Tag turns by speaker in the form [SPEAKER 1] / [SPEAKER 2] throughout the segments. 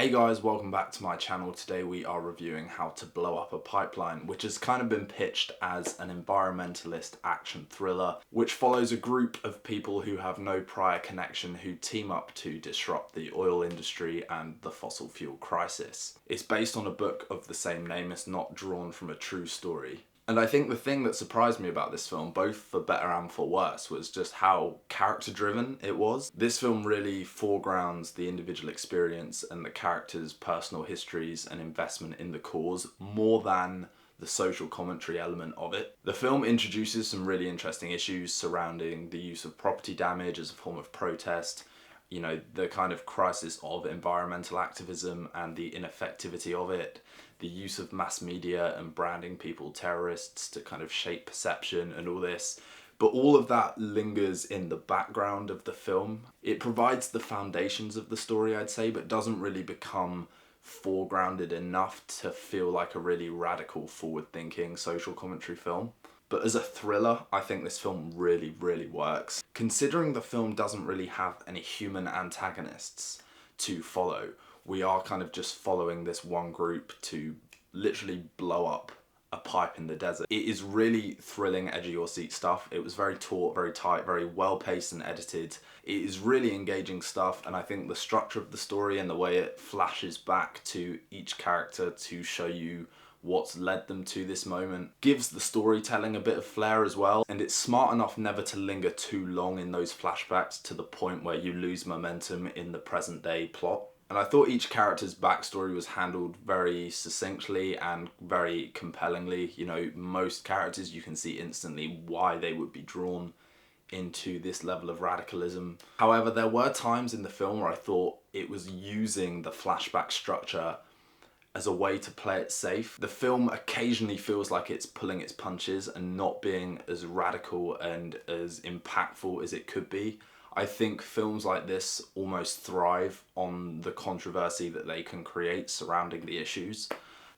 [SPEAKER 1] Hey guys, welcome back to my channel. Today we are reviewing How to Blow Up a Pipeline, which has kind of been pitched as an environmentalist action thriller, which follows a group of people who have no prior connection who team up to disrupt the oil industry and the fossil fuel crisis. It's based on a book of the same name. It's not drawn from a true story. And I think the thing that surprised me about this film, both for better and for worse, was just how character-driven it was. This film really foregrounds the individual experience and the characters' personal histories and investment in the cause more than the social commentary element of it. The film introduces some really interesting issues surrounding the use of property damage as a form of protest, you know, the kind of crisis of environmental activism and the ineffectivity of it, the use of mass media and branding people terrorists to kind of shape perception and all this. But all of that lingers in the background of the film. It provides the foundations of the story, I'd say, but doesn't really become foregrounded enough to feel like a really radical, forward-thinking social commentary film. But as a thriller, I think this film really, really works. Considering the film doesn't really have any human antagonists to follow, we are kind of just following this one group to literally blow up a pipe in the desert. It is really thrilling, edge of your seat stuff. It was very taut, very tight, very well paced and edited. It is really engaging stuff, and I think the structure of the story and the way it flashes back to each character to show you what's led them to this moment gives the storytelling a bit of flair as well, and it's smart enough never to linger too long in those flashbacks to the point where you lose momentum in the present day plot. And I thought each character's backstory was handled very succinctly and very compellingly. You know, most characters you can see instantly why they would be drawn into this level of radicalism. However, there were times in the film where I thought it was using the flashback structure as a way to play it safe. The film occasionally feels like it's pulling its punches and not being as radical and as impactful as it could be. I think films like this almost thrive on the controversy that they can create surrounding the issues.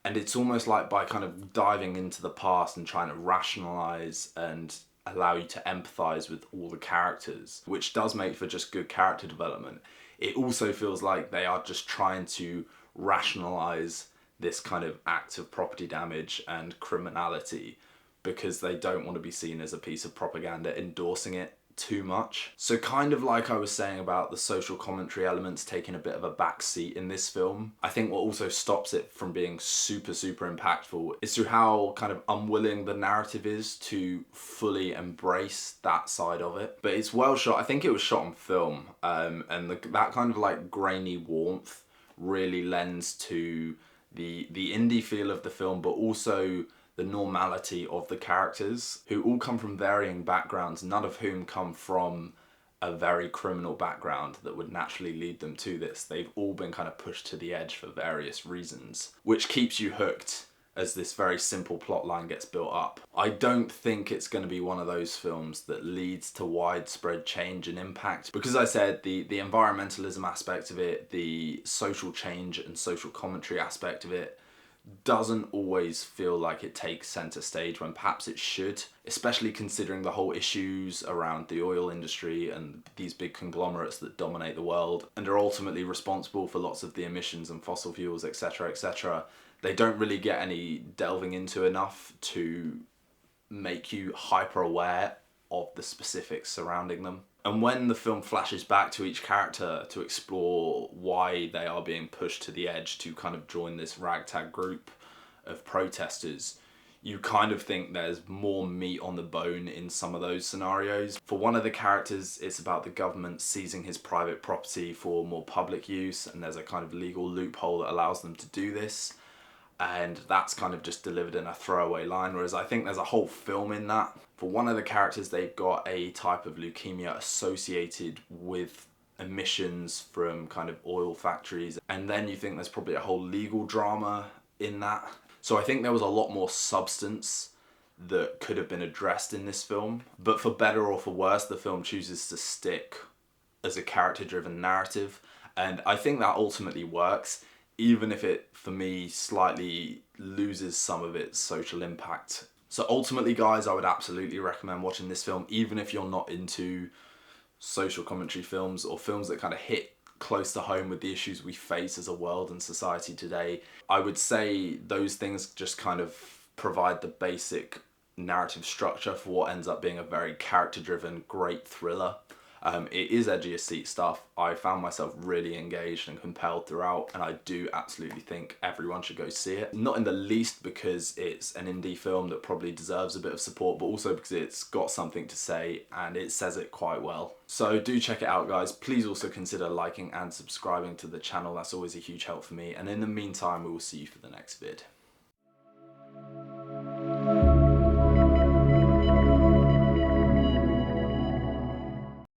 [SPEAKER 1] And it's almost like by kind of diving into the past and trying to rationalize and allow you to empathize with all the characters, which does make for just good character development. It also feels like they are just trying to rationalize this kind of act of property damage and criminality because they don't want to be seen as a piece of propaganda endorsing it too much. So kind of like I was saying about the social commentary elements taking a bit of a back seat in this film, I think what also stops it from being super impactful is through how kind of unwilling the narrative is to fully embrace that side of it. But it's well shot. I think it was shot on film, and that kind of like grainy warmth really lends to the indie feel of the film, but also the normality of the characters, who all come from varying backgrounds, none of whom come from a very criminal background that would naturally lead them to this. They've all been kind of pushed to the edge for various reasons, which keeps you hooked as this very simple plot line gets built up. I don't think it's going to be one of those films that leads to widespread change and impact, because I said the environmentalism aspect of it, the social change and social commentary aspect of it, doesn't always feel like it takes center stage when perhaps it should, especially considering the whole issues around the oil industry and these big conglomerates that dominate the world and are ultimately responsible for lots of the emissions and fossil fuels, etc., etc. They don't really get any delving into enough to make you hyper aware of the specifics surrounding them. And when the film flashes back to each character to explore why they are being pushed to the edge to kind of join this ragtag group of protesters, you kind of think there's more meat on the bone in some of those scenarios. For one of the characters, it's about the government seizing his private property for more public use, and there's a kind of legal loophole that allows them to do this. And that's kind of just delivered in a throwaway line, whereas I think there's a whole film in that. For one of the characters, they've got a type of leukemia associated with emissions from kind of oil factories, and then you think there's probably a whole legal drama in that. So I think there was a lot more substance that could have been addressed in this film, but for better or for worse, the film chooses to stick as a character-driven narrative, and I think that ultimately works, even if it, for me, slightly loses some of its social impact. So ultimately, guys, I would absolutely recommend watching this film, even if you're not into social commentary films or films that kind of hit close to home with the issues we face as a world and society today. I would say those things just kind of provide the basic narrative structure for what ends up being a very character-driven, great thriller. It is edgy as seat stuff. I found myself really engaged and compelled throughout, and I do absolutely think everyone should go see it. Not in the least because it's an indie film that probably deserves a bit of support, but also because it's got something to say and it says it quite well. So do check it out, guys. Please also consider liking and subscribing to the channel. That's always a huge help for me. And in the meantime, we will see you for the next vid.